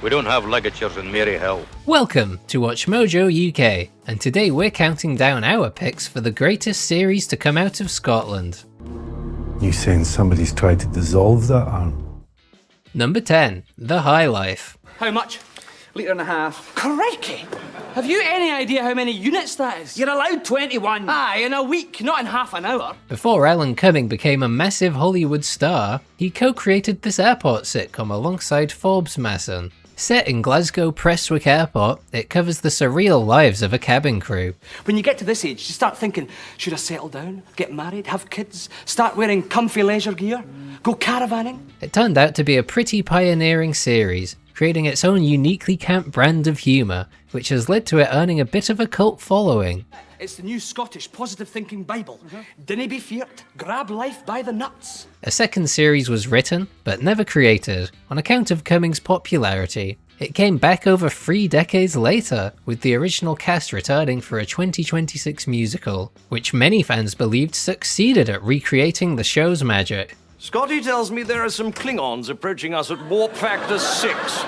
We don't have ligatures in Maryhill. Welcome to WatchMojo UK, and today we're counting down our picks for the greatest series to come out of Scotland. You saying somebody's tried to dissolve that, Aaron? Number 10, The High Life. How much? Litre and a half. Crikey! Have you any idea how many units that is? You're allowed 21. Aye, in a week, not in half an hour. Before Alan Cumming became a massive Hollywood star, he co-created this airport sitcom alongside Forbes Masson. Set in Glasgow Prestwick Airport, it covers the surreal lives of a cabin crew. When you get to this age, you start thinking, should I settle down, get married, have kids, start wearing comfy leisure gear, go caravanning? It turned out to be a pretty pioneering series, creating its own uniquely camp brand of humour, which has led to it earning a bit of a cult following. It's the new Scottish positive thinking Bible. Dinna be feared, grab life by the nuts. A second series was written, but never created, on account of Cumming's popularity. It came back over 3 decades later, with the original cast returning for a 2026 musical, which many fans believed succeeded at recreating the show's magic. Scotty tells me there are some Klingons approaching us at warp factor 6.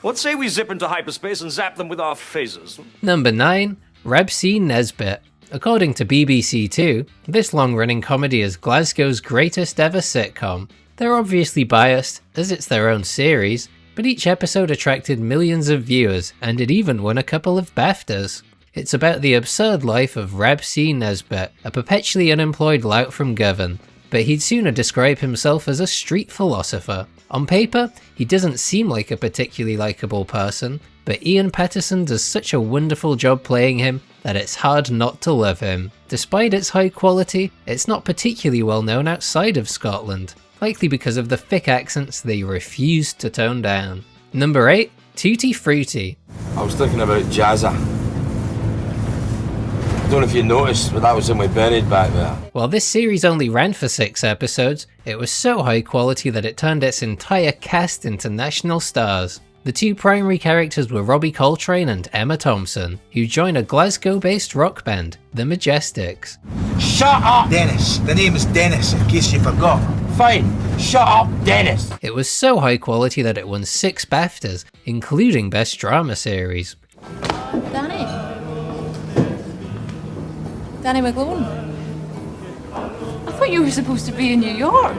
Let's say we zip into hyperspace and zap them with our phasers. Number 9, Rab C Nesbitt. According to BBC Two, this long-running comedy is Glasgow's greatest ever sitcom. They're obviously biased, as it's their own series, but each episode attracted millions of viewers, and it even won a couple of BAFTAs. It's about the absurd life of Rab C Nesbitt, a perpetually unemployed lout from Govan, but he'd sooner describe himself as a street philosopher. On paper, he doesn't seem like a particularly likeable person, but Ian Patterson does such a wonderful job playing him that it's hard not to love him. Despite its high quality, it's not particularly well known outside of Scotland, likely because of the thick accents they refuse to tone down. Number 8, Tutti Frutti. I was thinking about Jazza. I don't know if you noticed, but that was in my buried back there. While this series only ran for 6 episodes, it was so high quality that it turned its entire cast into national stars. The 2 primary characters were Robbie Coltrane and Emma Thompson, who join a Glasgow-based rock band, The Majestics. Shut up, Dennis. The name is Dennis, in case you forgot. Fine, shut up, Dennis! It was so high quality that it won 6 BAFTAs, including Best Drama Series. Danny McGlone. I thought you were supposed to be in New York.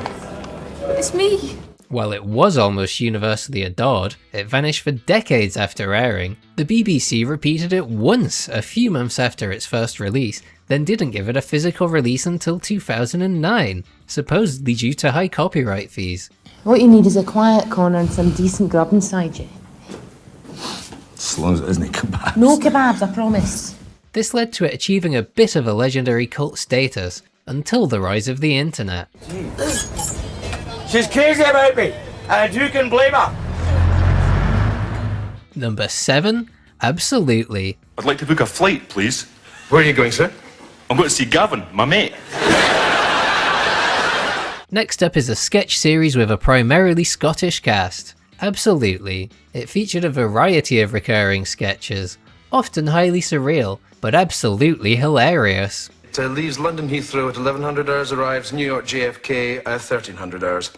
It's me. While it was almost universally adored, it vanished for decades after airing. The BBC repeated it once a few months after its first release, then didn't give it a physical release until 2009, supposedly due to high copyright fees. What you need is a quiet corner and some decent grub inside you. As long as it isn't kebabs. No kebabs, I promise. This led to it achieving a bit of a legendary cult status, until the rise of the internet. She's crazy about me, and you can blame her. Number 7, Absolutely. I'd like to book a flight, please. Where are you going, sir? I'm going to see Gavin, my mate. Next up is a sketch series with a primarily Scottish cast. Absolutely. It featured a variety of recurring sketches, often highly surreal, but absolutely hilarious. It leaves London Heathrow at 1100 hours, arrives New York JFK at 1300 hours.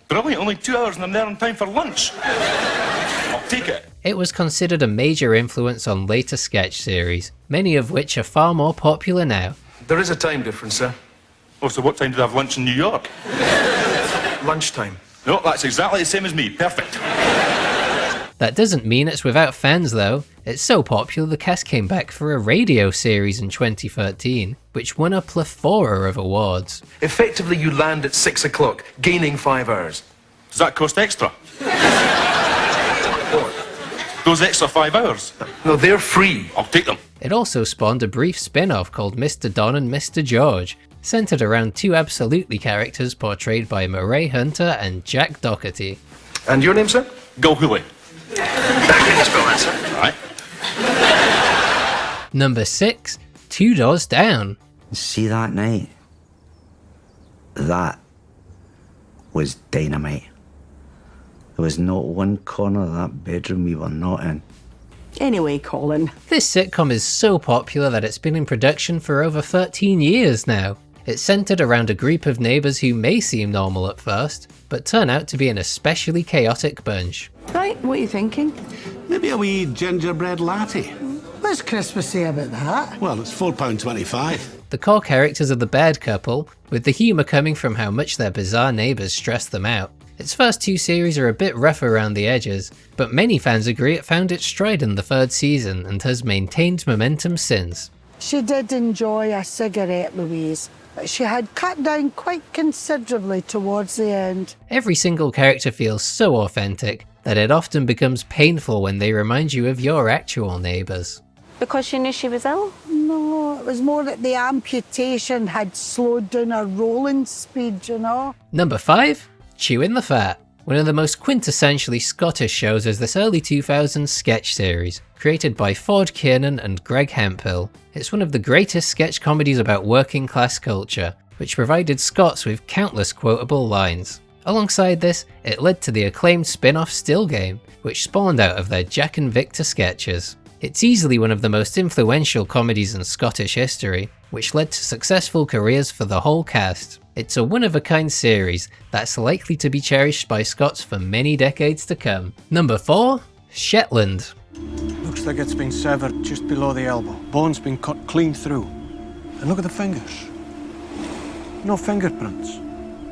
Brilliant, only 2 hours and I'm there on time for lunch. I'll take it. It was considered a major influence on later sketch series, many of which are far more popular now. There is a time difference, sir. Oh, so what time did I have lunch in New York? Lunchtime. No, that's exactly the same as me. Perfect. That doesn't mean it's without fans though. It's so popular the cast came back for a radio series in 2013, which won a plethora of awards. Effectively, you land at 6 o'clock, gaining 5 hours. Does that cost extra? Those extra 5 hours? No, they're free. I'll take them. It also spawned a brief spin-off called Mr. Don and Mr. George, centered around 2 Absolutely characters portrayed by Murray Hunter and Jack Doherty. And your name, sir? Gulhooly. Can you spell that, sir? All right. Number 6, Two Doors Down. See that night? That was dynamite. There was not one corner of that bedroom we were not in. Anyway, Colin. This sitcom is so popular that it's been in production for over 13 years now. It's centred around a group of neighbours who may seem normal at first, but turn out to be an especially chaotic bunch. Right, what are you thinking? Maybe a wee gingerbread latte. What's Christmas say about that? Well, it's £4.25. The core characters are the Baird couple, with the humour coming from how much their bizarre neighbours stress them out. Its first 2 series are a bit rough around the edges, but many fans agree it found its stride in the 3rd season and has maintained momentum since. She did enjoy a cigarette, Louise, but she had cut down quite considerably towards the end. Every single character feels so authentic that it often becomes painful when they remind you of your actual neighbours. Because she knew she was ill? No, it was more that the amputation had slowed down her rolling speed, you know. Number 5. Chewin the Fat. One of the most quintessentially Scottish shows is this early 2000s sketch series, created by Ford Kiernan and Greg Hemphill. It's one of the greatest sketch comedies about working class culture, which provided Scots with countless quotable lines. Alongside this, it led to the acclaimed spin-off Still Game, which spawned out of their Jack and Victor sketches. It's easily one of the most influential comedies in Scottish history, which led to successful careers for the whole cast. It's a one-of-a-kind series that's likely to be cherished by Scots for many decades to come. Number 4. Shetland. Looks like it's been severed just below the elbow. Bone's been cut clean through. And look at the fingers. No fingerprints.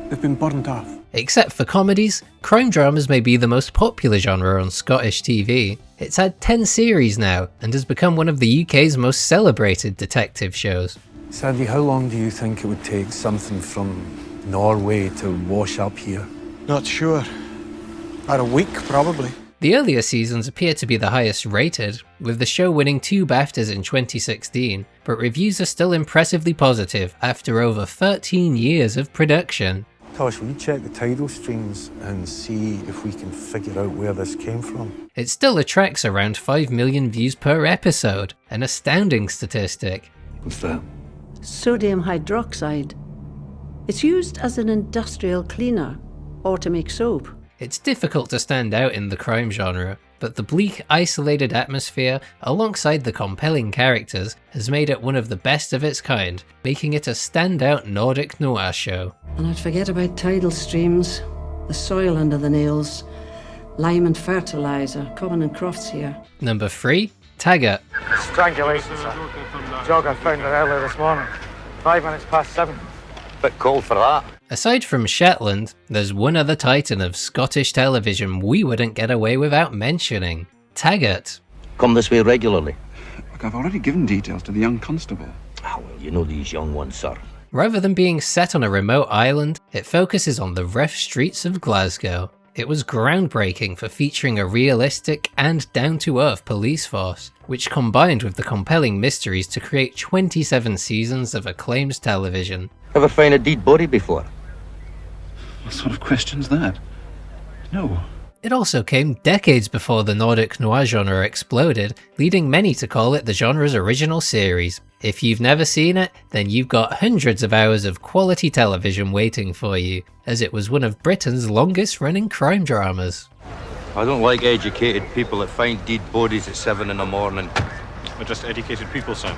They've been burnt off. Except for comedies, crime dramas may be the most popular genre on Scottish TV. It's had 10 series now, and has become one of the UK's most celebrated detective shows. Sandy, how long do you think it would take something from Norway to wash up here? Not sure. About a week, probably. The earlier seasons appear to be the highest rated, with the show winning 2 BAFTAs in 2016, but reviews are still impressively positive after over 13 years of production. Tosh, will you check the tidal streams and see if we can figure out where this came from? It still attracts around 5 million views per episode, an astounding statistic. What's that? Sodium hydroxide. It's used as an industrial cleaner, or to make soap. It's difficult to stand out in the crime genre, but the bleak, isolated atmosphere, alongside the compelling characters, has made it one of the best of its kind, making it a standout Nordic noir show. And I'd forget about tidal streams, the soil under the nails, lime and fertiliser, common in crofts here. Number 3. Taggart. Strangulation, sir. Jogger found it earlier this morning. 5 minutes past 7. Bit cold for that. Aside from Shetland, there's one other titan of Scottish television we wouldn't get away without mentioning. Taggart. Come this way regularly. Look, I've already given details to the young constable. Ah, well, you know these young ones, sir. Rather than being set on a remote island, it focuses on the rough streets of Glasgow. It was groundbreaking for featuring a realistic and down-to-earth police force, which combined with the compelling mysteries to create 27 seasons of acclaimed television. Ever find a dead body before? What sort of question's that? No. It also came decades before the Nordic noir genre exploded, leading many to call it the genre's original series. If you've never seen it, then you've got hundreds of hours of quality television waiting for you, as it was one of Britain's longest running crime dramas. I don't like educated people that find dead bodies at 7 in the morning. They're just educated people, son.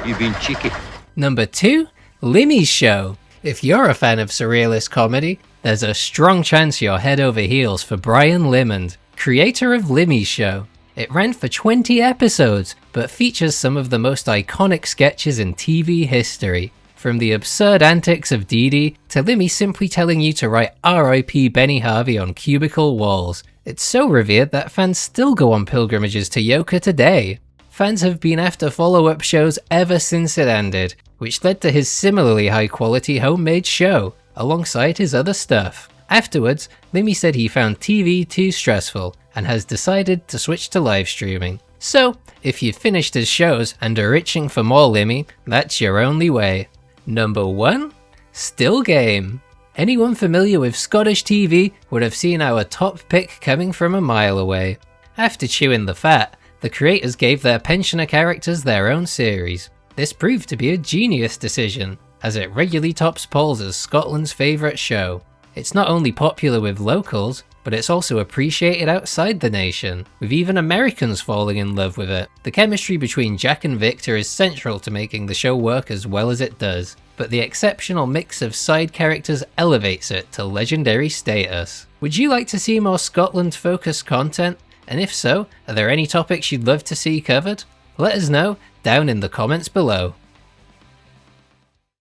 You being cheeky. Number 2. Limmy's Show. If you're a fan of surrealist comedy, there's a strong chance you're head over heels for Brian Limond, creator of Limmy's Show. It ran for 20 episodes, but features some of the most iconic sketches in TV history. From the absurd antics of Dee Dee, to Limmy simply telling you to write R.I.P. Benny Harvey on cubicle walls. It's so revered that fans still go on pilgrimages to Yoka today. Fans have been after follow-up shows ever since it ended, which led to his similarly high-quality homemade show, alongside his other stuff. Afterwards, Limmy said he found TV too stressful, and has decided to switch to live streaming. So, if you've finished his shows and are itching for more Limmy, that's your only way. Number 1. Still Game. Anyone familiar with Scottish TV would have seen our top pick coming from a mile away. After Chewin the Fat, the creators gave their pensioner characters their own series. This proved to be a genius decision, as it regularly tops polls as Scotland's favourite show. It's not only popular with locals, but it's also appreciated outside the nation, with even Americans falling in love with it. The chemistry between Jack and Victor is central to making the show work as well as it does, but the exceptional mix of side characters elevates it to legendary status. Would you like to see more Scotland-focused content? And if so, are there any topics you'd love to see covered? Let us know down in the comments below.